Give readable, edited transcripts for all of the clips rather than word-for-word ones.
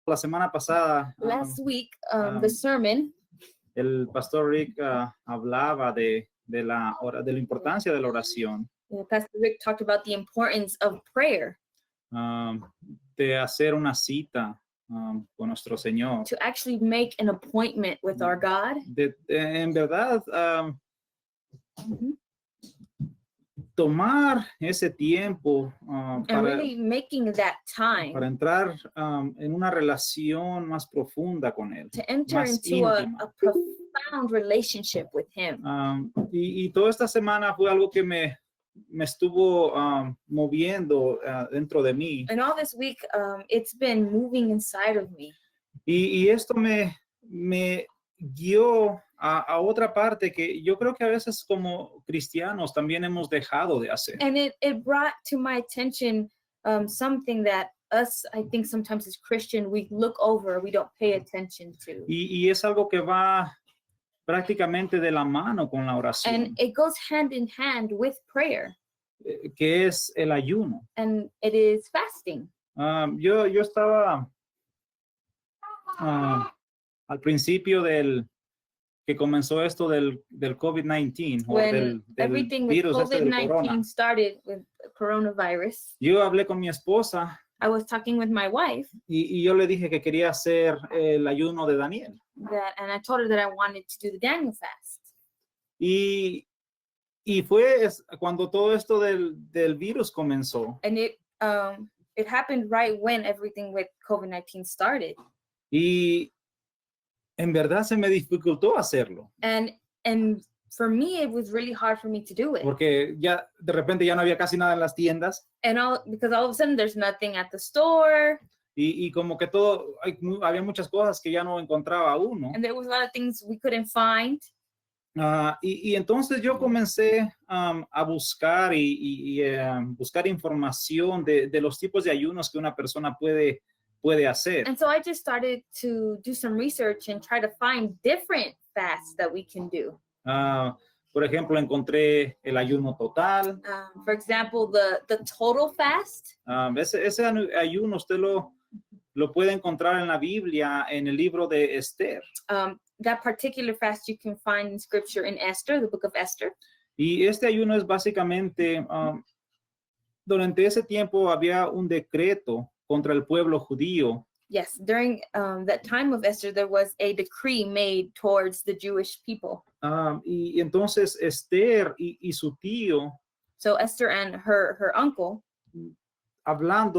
la semana pasada, Last week, the sermon, el pastor Rick hablaba de la importancia de la oración, Pastor Rick talked about the importance of prayer, de hacer una cita con nuestro Señor. to actually make an appointment with our God. En verdad, tomar ese tiempo And para really making that time entrar en una relación más profunda con Él, to enter más into a íntima. profound relationship with Him. Y toda esta semana fue algo que me estuvo moviendo dentro de mí. And all this week, it's been moving inside of me. Y esto me guió a otra parte que yo creo que a veces como cristianos también hemos dejado de hacer. And it brought to my attention something that us, I think sometimes as Christian, we look over, we don't pay attention to. Y es algo que va prácticamente de la mano con la oración, And it goes hand in hand with prayer, que es el ayuno. and it is fasting. Yo estaba al principio que comenzó esto del COVID-19 o When del everything with virus este del corona. COVID-19 started with coronavirus, Yo hablé con mi esposa I was talking with my wife y yo le dije que quería hacer el ayuno de Daniel. and I told her that I wanted to do the Daniel fast. Y fue cuando todo esto del virus comenzó. And it happened right when everything with COVID-19 started. Y en verdad se me dificultó hacerlo. And for me, it was really hard for me to do it. Porque ya de repente ya no había casi nada en las tiendas. And because all of a sudden there's nothing at the store. Y como que había muchas cosas que ya no encontraba uno. And there was a lot of things we couldn't find. Y entonces yo comencé a buscar buscar información de los tipos de ayunos que una persona puede hacer. And so I just started to do some research and try to find different fasts that we can do. Por ejemplo, encontré el ayuno total. For example, the total fast. Ese ayuno usted lo puede encontrar en la Biblia, en el libro de Esther. That particular fast you can find in scripture in Esther, the book of Esther. Y este ayuno es básicamente, durante ese tiempo había un decreto contra el pueblo judío. Yes, during that time of Esther, there was a decree made towards the Jewish people. Y entonces Esther y su tío, So Esther and her uncle, hablan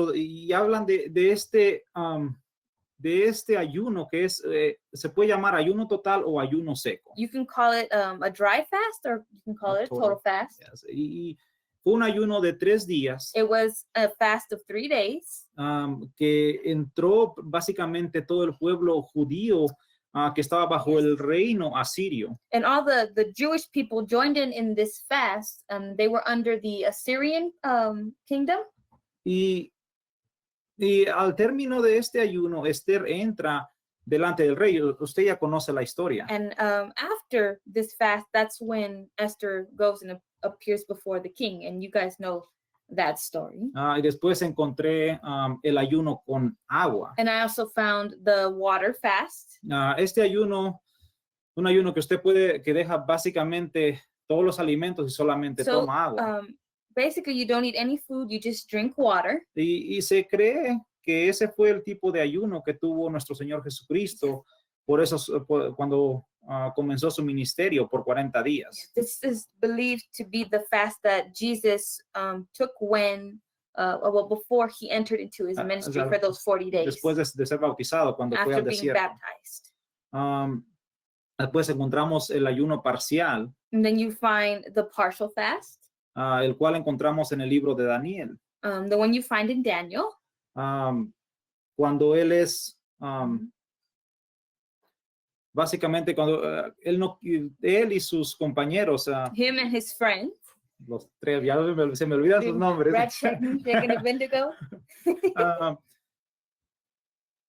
de este ayuno que se puede llamar ayuno total o ayuno seco. you can call it a dry fast, or you can call it a total fast. Yes. Y fue un ayuno de 3 días. It was a fast of 3 days. Que entró básicamente todo el pueblo judío que estaba bajo el reino asirio. And all the Jewish people joined in this fast. They were under the Assyrian kingdom. Y al término de este ayuno, Esther entra delante del rey. Usted ya conoce la historia. And after this fast, that's when Esther goes and appears before the king. And you guys know that story. Y después encontré el ayuno con agua. And I also found the water fast. Este ayuno, un ayuno que usted que deja básicamente todos los alimentos y solamente toma agua. Basically, you don't eat any food, you just drink water. Y se cree que ese fue el tipo de ayuno que tuvo nuestro Señor Jesucristo, por eso cuando comenzó su ministerio por 40 días. This is believed to be the fast that Jesus took before he entered into his ministry for those 40 days. Después de ser bautizado, cuando fue al After being desierto. baptized. Después encontramos el ayuno parcial, And then you find the partial fast, el cual encontramos en el libro de Daniel. the one you find in Daniel. Cuando él es básicamente cuando él y sus compañeros, Him and his friends. los tres, ya se me olvidan sus nombres. Meshach, Abednego.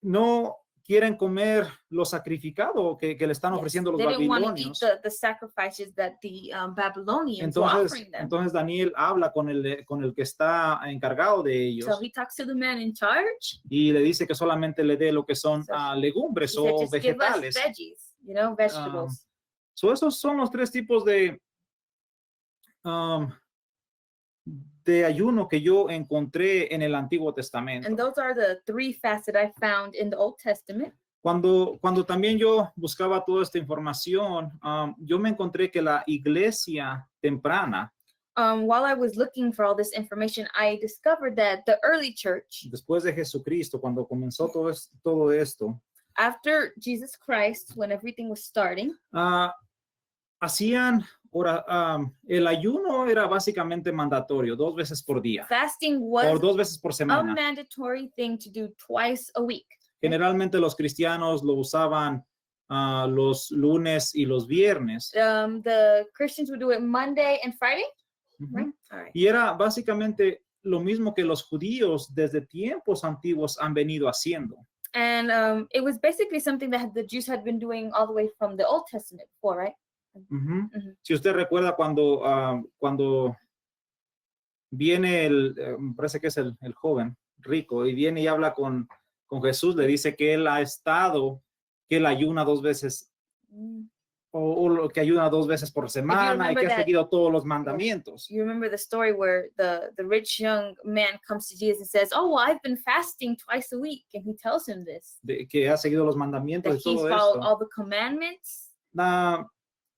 No quieren comer lo sacrificado que le están ofreciendo los They didn't want to eat babilonios. the sacrifices that the Babylonians were offering them. Entonces Daniel habla con el que está encargado de ellos So he talks to the man in charge. y le dice que solamente le dé lo que son So legumbres He said, o just give us vegetales. veggies, vegetables. Esos son los tres tipos de ayuno que yo encontré en el Antiguo Testamento. And those are the three fasts that I found in the Old Testament. Cuando también yo buscaba toda esta información, yo me encontré que la iglesia temprana, While I was looking for all this information, I discovered that the early church, después de Jesucristo, cuando comenzó todo esto, after Jesus Christ, when everything was starting, hacían el ayuno era básicamente mandatorio, 2 veces por día, fasting o was 2 veces por a semana. mandatory thing to do twice a week. Generalmente los cristianos lo usaban los lunes y los viernes. The Christians would do it Monday and Friday, right? All right. Y era básicamente lo mismo que los judíos desde tiempos antiguos han venido haciendo. And it was basically something that the Jews had been doing all the way from the Old Testament before, right? Si usted recuerda cuando viene me parece que es el joven rico, y viene y habla con Jesús, le dice que él ayuna 2 veces, o que ayuna 2 veces por semana y que ha seguido todos los mandamientos. You remember the story where the rich young man comes to Jesus and says, "Oh, well, I've been fasting twice a week," and he tells him this. Que ha seguido los mandamientos That y todo he's followed esto. all the commandments.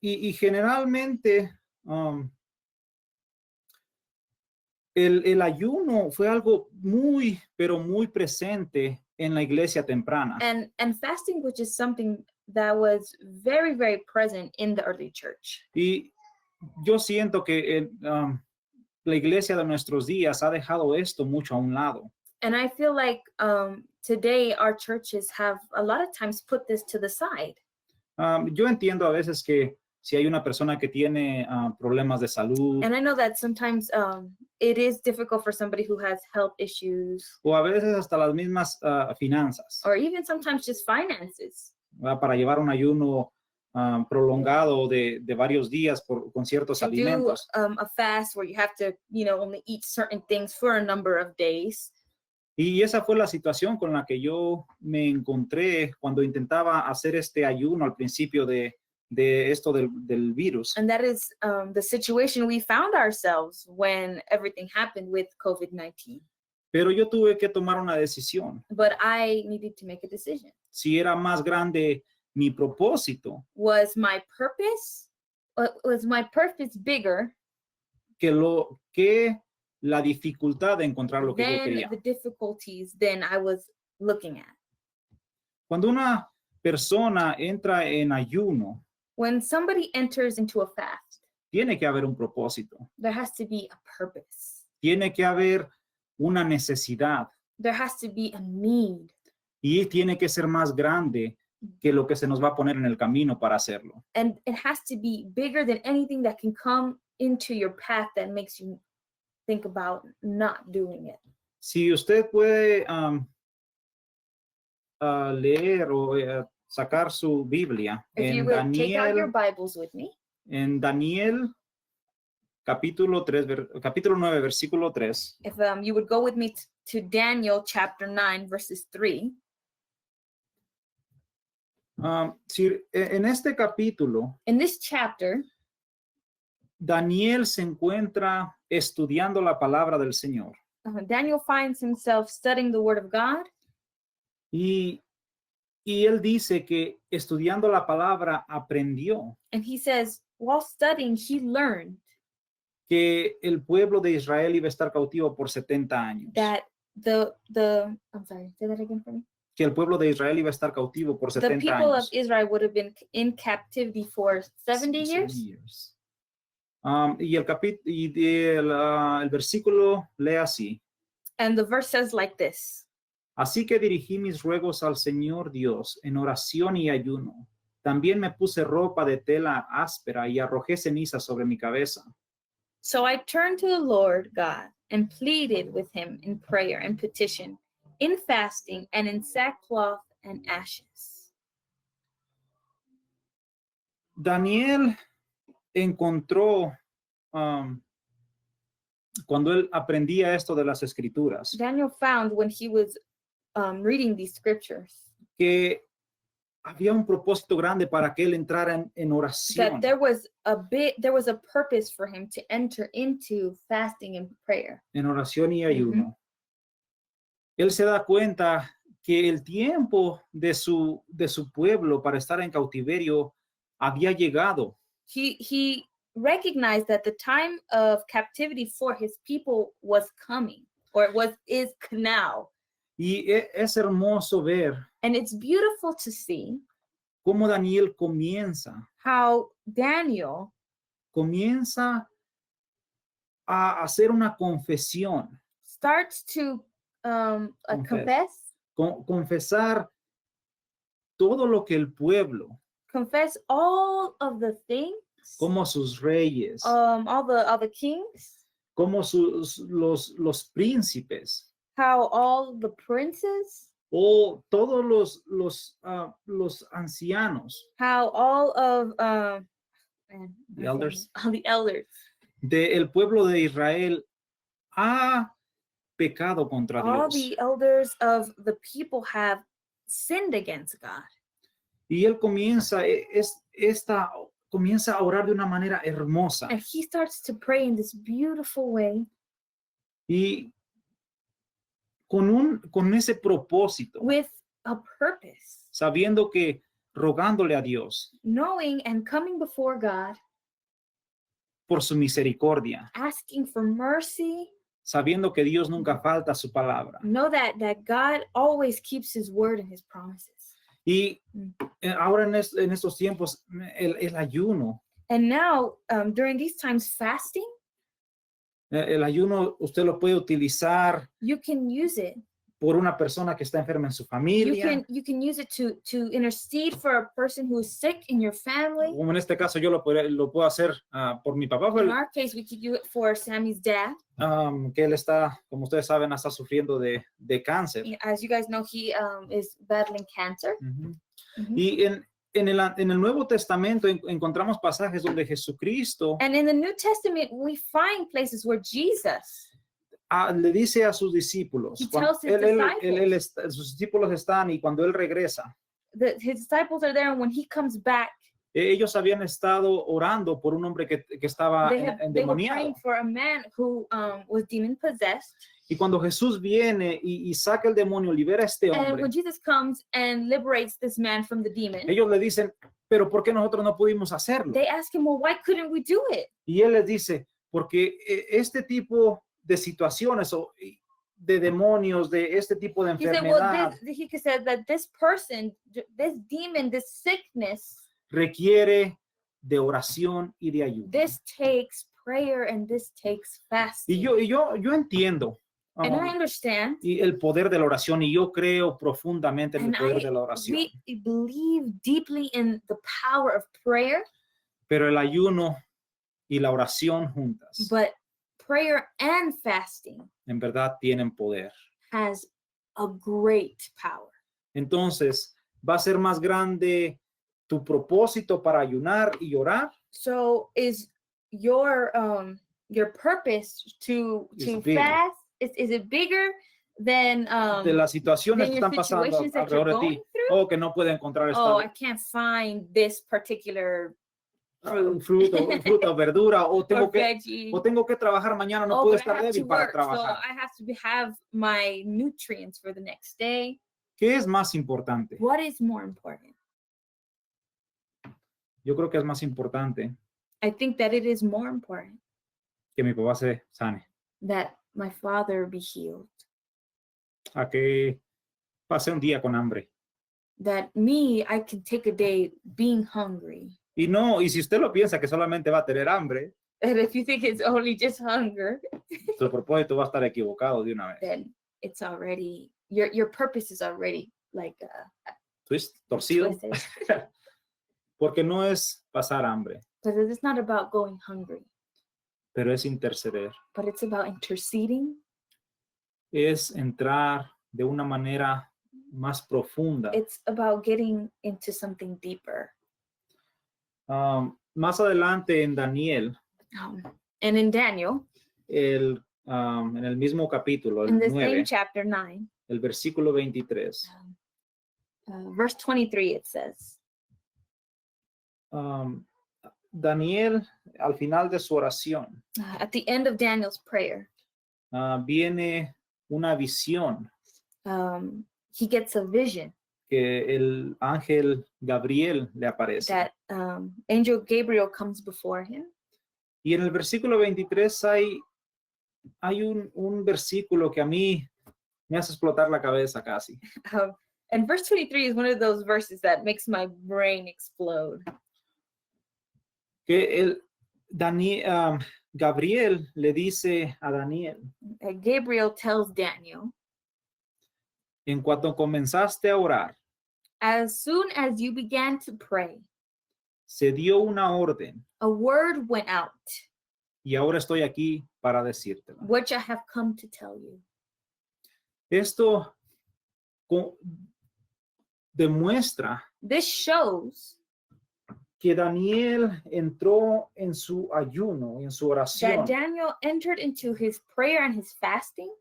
Y generalmente el ayuno fue algo muy, pero muy presente en la iglesia temprana. And fasting was just something that was very, very present in the early church. Y yo siento que la iglesia de nuestros días ha dejado esto mucho a un lado. And I feel like today our churches have a lot of times put this to the side. Yo entiendo a veces que si hay una persona que tiene problemas de salud, And I know that sometimes it is difficult for somebody who has health issues, o a veces hasta las mismas finanzas, or even sometimes just finances, para llevar un ayuno prolongado de varios días con ciertos to do alimentos. a fast where you have to, only eat certain things for a number of days. Y esa fue la situación con la que yo me encontré cuando intentaba hacer este ayuno al principio de esto del virus. And that is the situation we found ourselves when everything happened with COVID-19. Pero yo tuve que tomar una decisión. But I needed to make a decision. Si era más grande mi propósito Was my purpose bigger que la dificultad de encontrar lo que yo than quería? the difficulties than I was looking at? Cuando una persona entra en ayuno, When somebody enters into a fast, tiene que haber un propósito. there has to be a purpose. Tiene que haber una necesidad There has to be a need. y tiene que ser más grande que lo que se nos va a poner en el camino para hacerlo. And it has to be bigger than anything that can come into your path that makes you think about not doing it. Si usted puede leer o sacar su Biblia If you would take out your Bibles with me, en Daniel capítulo 9, versículo 3. if you would go with me to Daniel chapter 9, verses 3. En este capítulo, In this chapter, Daniel se encuentra estudiando la palabra del Señor. Daniel finds himself studying the Word of God. Y él dice que estudiando la palabra aprendió And he says, while studying, he learned que el pueblo de Israel iba a estar cautivo por 70 años. that I'm sorry, say that again for me. Que el pueblo de Israel iba a estar cautivo por The 70 people of años. Israel would have been in captivity for 70 years. Y el versículo lee así. And the verse says like this. Así que dirigí mis ruegos al Señor Dios en oración y ayuno. También me puse ropa de tela áspera y arrojé ceniza sobre mi cabeza. So I turned to the Lord God and pleaded with him in prayer and petition, in fasting and in sackcloth and ashes. Daniel encontró, cuando él aprendía esto de las escrituras, Daniel found when he was reading these scriptures que había un propósito grande para que él entrara en oración. that there was a purpose for him to enter into fasting and prayer. En oración y ayuno. Él se da cuenta que el tiempo de su pueblo para estar en cautiverio había llegado. He recognized that the time of captivity for his people was coming, or is now. Y es hermoso ver And it's beautiful to see cómo Daniel comienza a hacer una confesión. starts to Confesar todo lo que el pueblo, confess all of the things, como sus reyes, all the kings, como los príncipes, how all the princes, o todos los ancianos, how all of the elders, all the elders del pueblo de Israel ha pecado contra all Dios. the elders of the people have sinned against God. Y él comienza a orar de una manera hermosa. And he starts to pray in this beautiful way. Y con ese propósito, With a purpose, sabiendo que rogándole a Dios knowing and coming before God, por su misericordia, asking for mercy, sabiendo que Dios nunca falta a su palabra. know that God always keeps his word and his promises. Y ahora en estos tiempos, el ayuno, And now, during these times, fasting, el ayuno usted lo puede utilizar you can use it. por una persona que está enferma en su familia. You can use it to intercede for a person who is sick in your family. Como en este caso yo lo puedo hacer por mi papá, In our case, we could do it for Sammy's dad. Que él está, como ustedes saben, está sufriendo de cáncer. As you guys know, he is battling cancer. Y en el Nuevo Testamento encontramos pasajes donde Jesucristo And in the New Testament, we find places where Jesus le dice a sus discípulos, He cuando tells his sus discípulos están y cuando él regresa, his disciples are there, and when he comes back, ellos habían estado orando por un hombre que estaba they were endemoniado. praying for a man who was demon possessed. Y cuando Jesús viene y saca el demonio, libera a este And hombre, when Jesus comes and liberates this man from the demon, ellos le dicen, pero ¿por qué nosotros no pudimos hacerlo? they ask him, well, why couldn't we do it? Y él les dice, porque este tipo de situaciones o de demonios, de este tipo de He said, well, enfermedad, he said that this person, this demon, this sickness, requiere de oración y de ayuda. this takes prayer and this takes fasting. Y yo entiendo And I understand. y el poder de la oración, y yo creo profundamente en el And poder de la oración. we believe deeply in the power of prayer, Pero el ayuno y la oración juntas, but prayer and fasting en verdad tienen poder. has a great power. Entonces, va a ser más grande tu propósito para ayunar y orar. So is your purpose to big. fast, is it bigger than De las situaciones que your están pasando situations that you're alrededor de ti, going through? o que no puede encontrar Oh, I esta can't find this particular fruta o verdura, o or veggie. tengo que trabajar mañana, no Oh, puedo but I estar have to débil para work, so trabajar. I have to have my nutrients for the next day. ¿Qué es más importante? What is more important? Yo creo que es más importante I think that it is more important que mi papá se sane, that my father be healed, a que pase un día con hambre. that I can take a day being hungry. Y si usted lo piensa que solamente va a tener hambre, And if you think it's only just hunger, su propósito va a estar equivocado de una vez. then it's already, your purpose is already like Torcido. twisted. Porque no es pasar hambre, Because it's not about going hungry, pero es interceder. but it's about interceding. Es entrar de una manera más profunda. It's about getting into something deeper. Más adelante en Daniel, And in Daniel, en el mismo capítulo, in el the same 9, chapter 9, el versículo 23, verse 23, it says, Daniel, al final de su oración, at the end of Daniel's prayer, viene una visión he gets a vision que el ángel Gabriel le aparece. that angel Gabriel comes before him. Y en el versículo 23 hay un versículo que a mí me hace explotar la cabeza casi. And verse 23 is one of those verses that makes my brain explode. Que Gabriel le dice a Daniel, Gabriel tells Daniel, en cuanto comenzaste a orar, as soon as you began to pray, se dio una orden a word went out, y ahora estoy aquí para decírtelo. which I have come to tell you. Esto demuestra This shows que Daniel entró en su ayuno, en su oración, that Daniel entered into his prayer and his fasting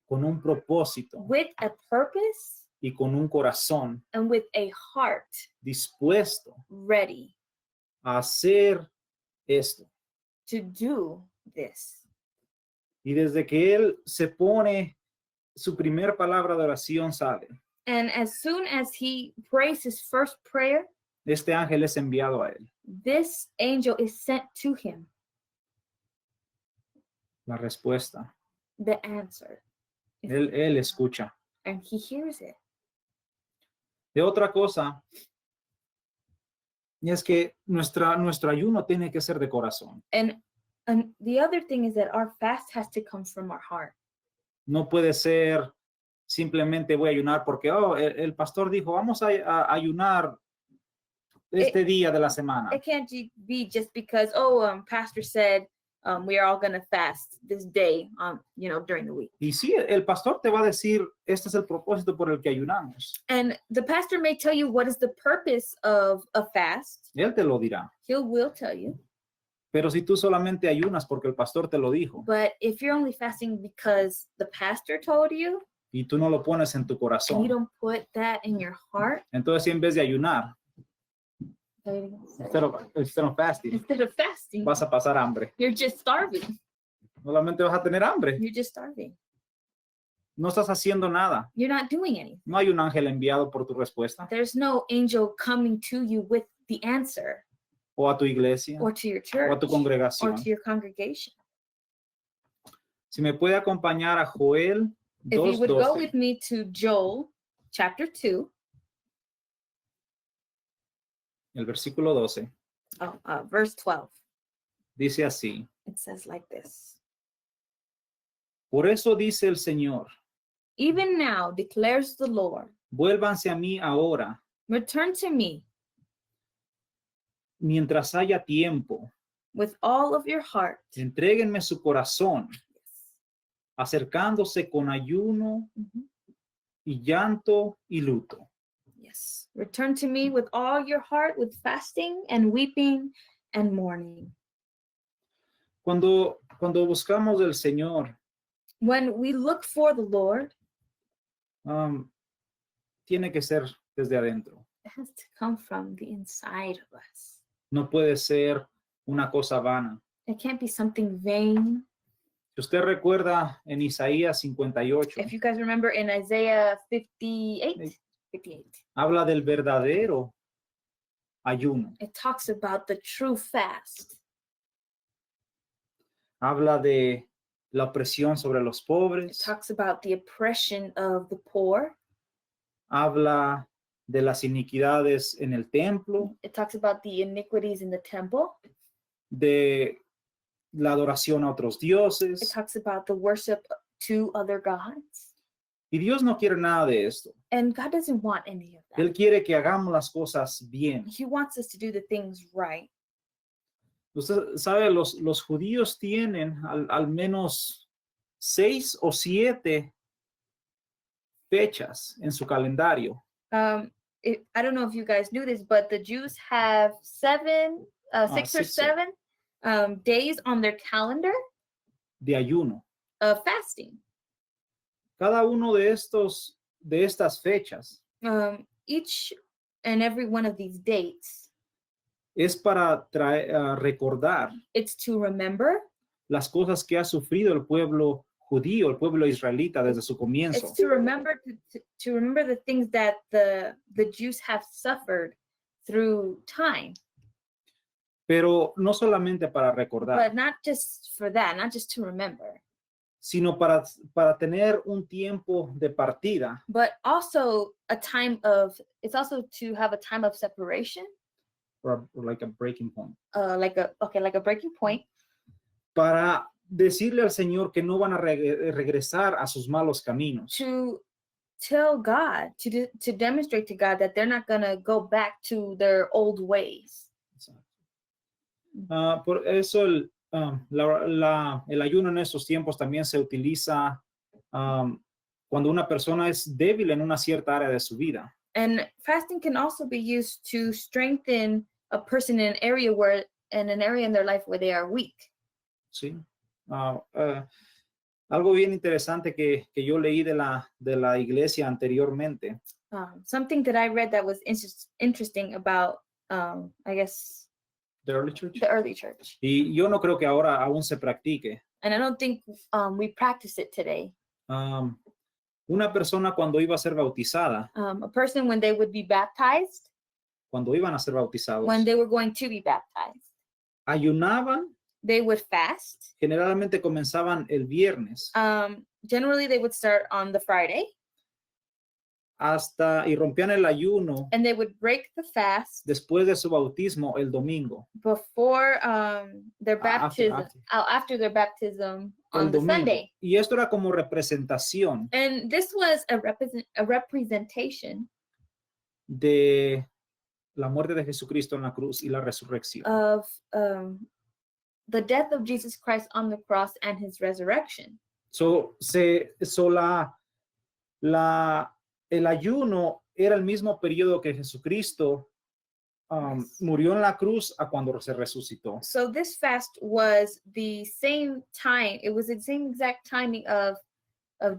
con un propósito with a purpose y con un corazón and with a heart dispuesto ready a hacer esto. to do this. Y desde que él se pone su primer palabra de oración, sabe, And as soon as he prays his first prayer, este ángel es enviado a él. this angel is sent to him, La respuesta, the answer, él escucha. and he hears it. De otra cosa, y es que nuestro ayuno tiene que ser de corazón. And the other thing is that our fast has to come from our heart. No puede ser simplemente voy a ayunar porque el pastor dijo, vamos a ayunar este día de la semana. It can't be just because, pastor said we are all going to fast this day, during the week. Y sí, el pastor te va a decir, este es el propósito por el que ayunamos. And the pastor may tell you what is the purpose of a fast. Él te lo dirá. He will tell you. Pero si tú solamente ayunas porque el pastor te lo dijo But if you're only fasting because the pastor told you, y tú no lo pones en tu and you corazón, don't put that in your heart, entonces en vez de ayunar, instead of fasting, instead of fasting, vas a pasar hambre. you're just starving. Solamente vas a tener hambre. You're just starving. No estás haciendo nada. You're not doing anything. No hay un ángel enviado por tu respuesta There's no angel coming to you with the answer, o a tu iglesia or to your o church, a tu or congregación. to your congregation. Si me puede acompañar a Joel If you would go 2:12. with me to Joel chapter 2, El versículo 12 verse 12, dice así: it says like this. Por eso dice el Señor, Even now declares the Lord, vuélvanse a mí ahora, return to me mientras haya tiempo. with all of your heart. Entréguenme su corazón, acercándose con ayuno Mhm. y llanto y luto. Yes. Return to me with all your heart, with fasting and weeping and mourning. Cuando buscamos del Señor, When we look for the Lord, tiene que ser desde adentro. it has to come from the inside of us. No puede ser una cosa vana. It can't be something vain. Si usted recuerda en Isaías 58, If you guys remember in Isaiah 58, habla del verdadero ayuno. it talks about the true fast. Habla de la opresión sobre los It pobres. talks about the oppression of the poor. Habla de las iniquidades en el templo, It talks about the iniquities in the temple. de la adoración a otros It dioses. talks about the worship to other gods. Y Dios no quiere nada de esto. And God doesn't want any of that. Él quiere que hagamos las cosas bien. He wants us to do the things right. Usted sabe, los judíos tienen al menos 6 o 7 fechas en su calendario. I don't know if you guys knew this, but the Jews have six or six, seven days on their calendar de ayuno. of fasting. Cada uno de estas fechas Each and every one of these dates, es para recordar it's to remember. Las cosas que ha sufrido el pueblo judío, el pueblo israelita desde su comienzo. It's to remember to remember the things that the Jews have suffered through time. Pero no solamente para recordar, But not just for that, not just to remember, sino para tener un tiempo de partida, but also it's also to have a time of separation, or like a breaking point, like a breaking point, para decirle al Señor que no van a regresar a sus malos caminos. to tell God, to demonstrate to God that they're not going to go back to their old ways. Por eso el ayuno en estos tiempos también se utiliza cuando una persona es débil en una cierta área de su vida. And fasting can also be used to strengthen a person in an area in their life where they are weak. Sí. Algo bien interesante que yo leí de la iglesia anteriormente. Something that I read that was interesting about, I guess, The early church. The early church. Y yo no creo que ahora aún se practique. And I don't think we practice it today. Una persona cuando iba a ser bautizada, A person when they would be baptized, cuando iban a ser bautizados, when they were going to be baptized, ayunaban. They would fast. Generalmente comenzaban el viernes. Generally, they would start on the Friday. Y rompían el ayuno. And they would break the fast. Después de su bautismo el domingo. Before their baptism, after their baptism on the Sunday. Y esto era como representación. And this was a representation de la muerte de Jesucristo en la cruz y la resurrección. Of the death of Jesus Christ on the cross and his resurrection. El ayuno era el mismo periodo que Jesucristo murió en la cruz a cuando se resucitó. So this fast was the same time. It was the same exact timing of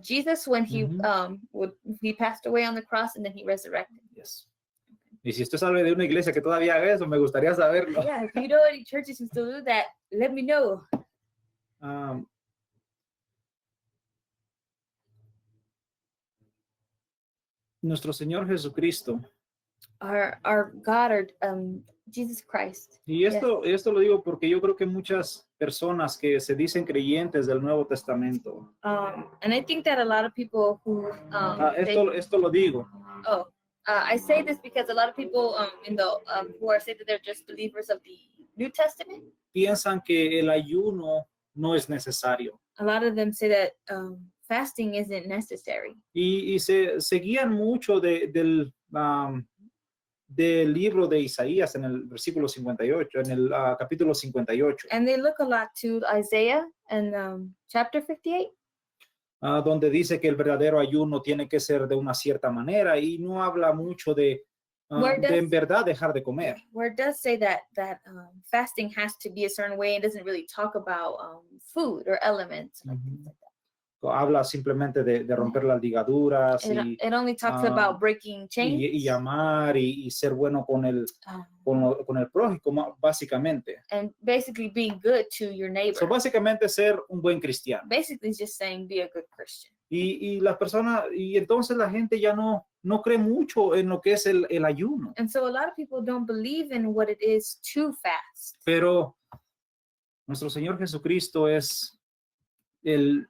Jesus when he he passed away on the cross and then he resurrected. Yes. Y si usted sabe de una iglesia que todavía haga eso, me gustaría saberlo. Yeah, if you know any churches who still do that, let me know. Nuestro Señor Jesucristo. Our God, Jesus Christ. Y esto lo digo porque yo creo que muchas personas que se dicen creyentes del Nuevo Testamento. And I think that a lot of people who esto lo digo. I say this because a lot of people who are saying that they're just believers of the New Testament piensan que el ayuno no es necesario. A lot of them say that fasting isn't necessary. Y se guían mucho del libro de Isaías en el versículo 58, en el capítulo 58. And they look a lot to Isaiah and chapter 58. Donde dice que el verdadero ayuno tiene que ser de una cierta manera y no habla mucho de en verdad dejar de comer. Where it does say that fasting has to be a certain way, it doesn't really talk about food or elements. Like things like that. Habla simplemente de romper las ligaduras. It only talks about breaking chains. Y amar y ser bueno con el prójimo, básicamente. And basically being good to your neighbor. So básicamente ser un buen cristiano. Basically just saying be a good Christian. Y las personas, y entonces la gente ya no cree mucho en lo que es el ayuno. And so a lot of people don't believe in what it is to fast. Pero nuestro Señor Jesucristo es el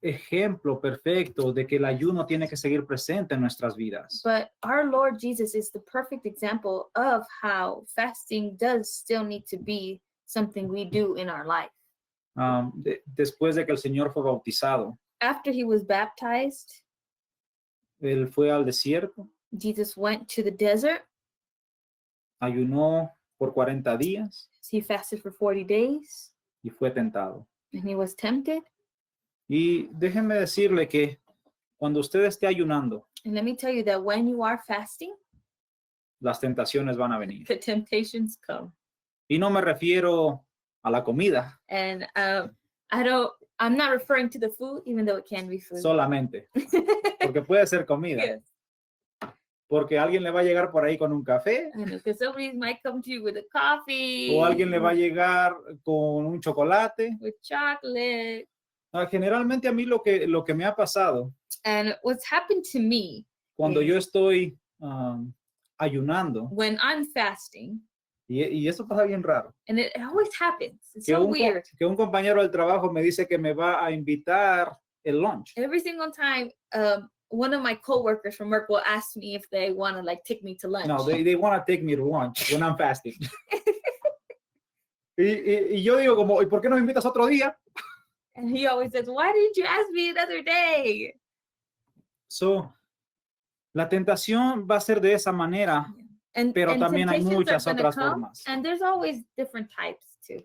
ejemplo perfecto de que el ayuno tiene que seguir presente en nuestras vidas. But our Lord Jesus is the perfect example of how fasting does still need to be something we do in our life. Después de que el Señor fue bautizado, after he was baptized, él fue al desierto. Jesus went to the desert. Ayunó por 40 días. He fasted for 40 days. Y fue tentado. And he was tempted. Y déjenme decirle que Cuando usted esté ayunando, And let me tell you that when you are fasting, las tentaciones van a venir. the temptations come. Y no me refiero a la comida And I'm not referring to the food, even though it can be food. solamente, porque puede ser comida. Yes. Porque alguien le va a llegar por ahí con un café, I know, because somebody might come to you with a coffee, o alguien le va a llegar con un chocolate. with chocolate. Generalmente a mí lo que me ha pasado And what's happened to me cuando Yes. yo estoy ayunando, when I'm fasting, y eso pasa bien raro, and it always happens, it's que so un, weird. que un compañero del trabajo me dice que me va a invitar el lunch. Every single time, one of my coworkers from work will ask me if they want to like take me to lunch. No, they want to take me to lunch when I'm fasting. y yo digo como, ¿y por qué no me invitas otro día? And he always says, "Why didn't you ask me another day?" So, la tentación va a ser de esa manera, And, pero and también hay temptations muchas are gonna otras come, formas. and there's always different types too.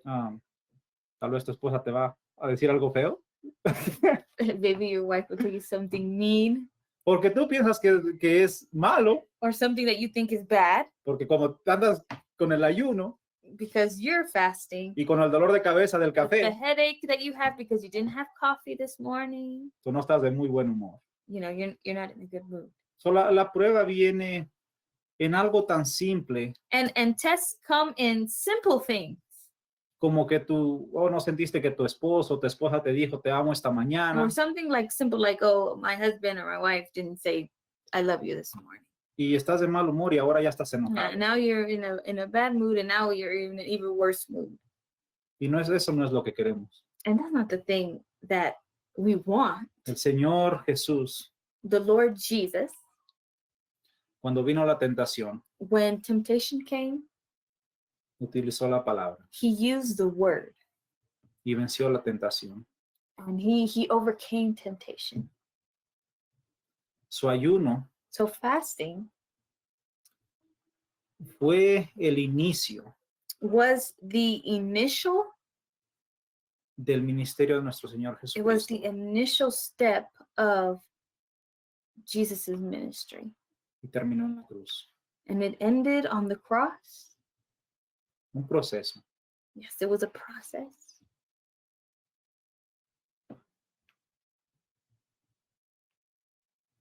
Tal vez tu esposa te va a decir algo feo, Maybe your wife will tell you something mean porque tú piensas que es malo, or something that you think is bad porque como andas con el ayuno because you're fasting. y con el dolor de cabeza del With the café, headache that you have because you didn't have coffee this morning, tú no estás de muy buen humor. you know, you're not in a good mood. So, la prueba viene en algo tan simple And tests come in simple things. como que tú no sentiste que tu esposo o tu esposa te dijo te amo esta mañana Or something like simple like, oh, my husband or my wife didn't say I love you this morning. y estás de mal humor y ahora ya estás enojado. Now you're in a bad mood, and now you're in an even worse mood. Y eso no es lo que queremos. And that's not the thing that we want. El Señor Jesús, The Lord Jesus, cuando vino la tentación, when temptation came, utilizó la palabra he used the word, y venció la tentación. and he overcame temptation. Su ayuno So fasting fue el inicio was the initial, del ministerio de nuestro Señor it was Jesucristo the initial step of Jesus's ministry. y terminó en la cruz. And it ended on the cross. Un proceso. Yes, it was a process.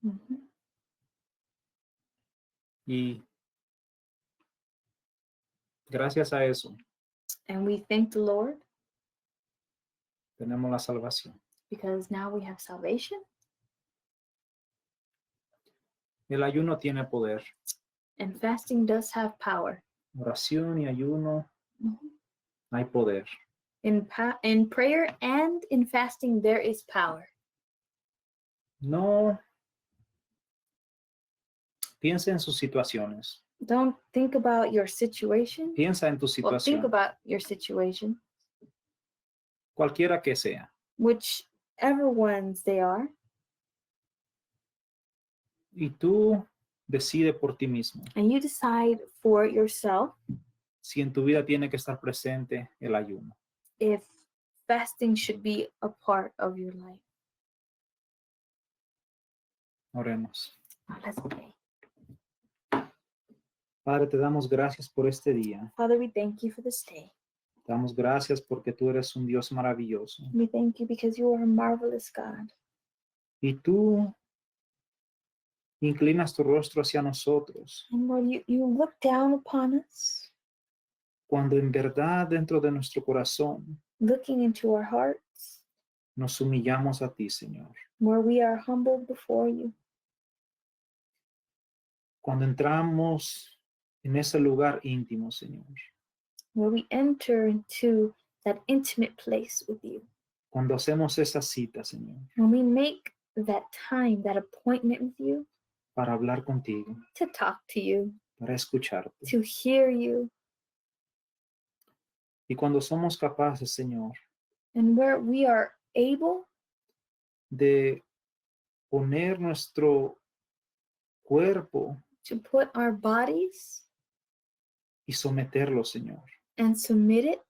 Mhm. Y gracias a eso And we thank the Lord tenemos la salvación. because now we have salvation. El ayuno tiene poder. And fasting does have power. Oración y ayuno Mhm. hay poder. In prayer and in fasting, there is power. No piensa en sus situaciones. Don't think about your situation. Piensa en tu Well, think situación, about your situation, cualquiera que sea. whichever ones they are. Y tú decide por ti mismo And you decide for yourself si en tu vida tiene que estar presente el ayuno. if fasting should be a part of your life. Oremos. Now, let's pray. Padre, te damos gracias por este día. Father, we thank you for this day. Te damos gracias porque tú eres un Dios maravilloso. We thank you because you are a marvelous God. Y tú inclinas tu rostro hacia nosotros And Lord, you look down upon us, cuando en verdad dentro de nuestro corazón looking into our hearts, nos humillamos a ti, Señor. where we are humbled before you. Cuando entramos en ese lugar íntimo, Señor. Where we enter into that intimate place with you. Cuando hacemos esa cita, Señor, When we make that time, that appointment with you, para hablar contigo, to talk to you, para escucharte. to hear you, Y cuando somos capaces, Señor, and where we are able de poner nuestro cuerpo to put our bodies y someterlo, Señor. and submit it,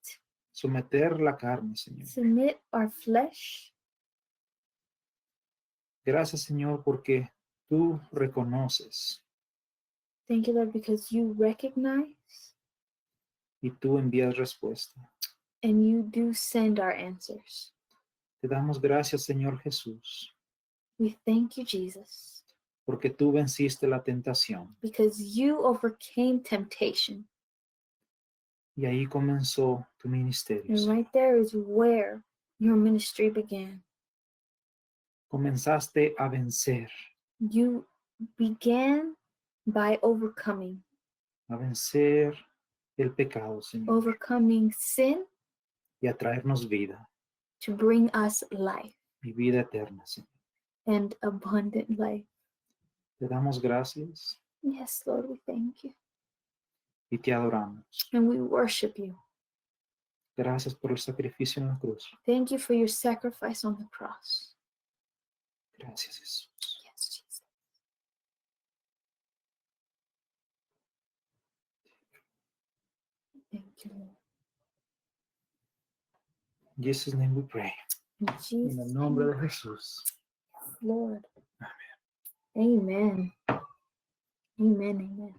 Someter la carne, Señor. submit our flesh Gracias, Señor, porque tú reconoces Thank you, Lord, because you recognize y tú envías respuesta. and you do send our answers. Te damos gracias, Señor Jesús, We thank you, Jesus, porque tú venciste la tentación. because you overcame temptation. Y ahí comenzó tu ministerio. And Señor. right there is where your ministry began. Comenzaste a vencer, You began by overcoming el pecado, Señor, overcoming sin y a traernos vida to bring us life y vida eterna, Señor. and abundant life. Te damos gracias Yes, Lord, we thank you y te adoramos. and we worship you. Gracias por el sacrificio en la cruz. Thank you for your sacrifice on the cross. Gracias, Jesús. Yes, Jesus. Thank you, Lord. In Jesus' name we pray. In En Jesus' el nombre name, de Jesús. Lord. Amen. Amen. Amen.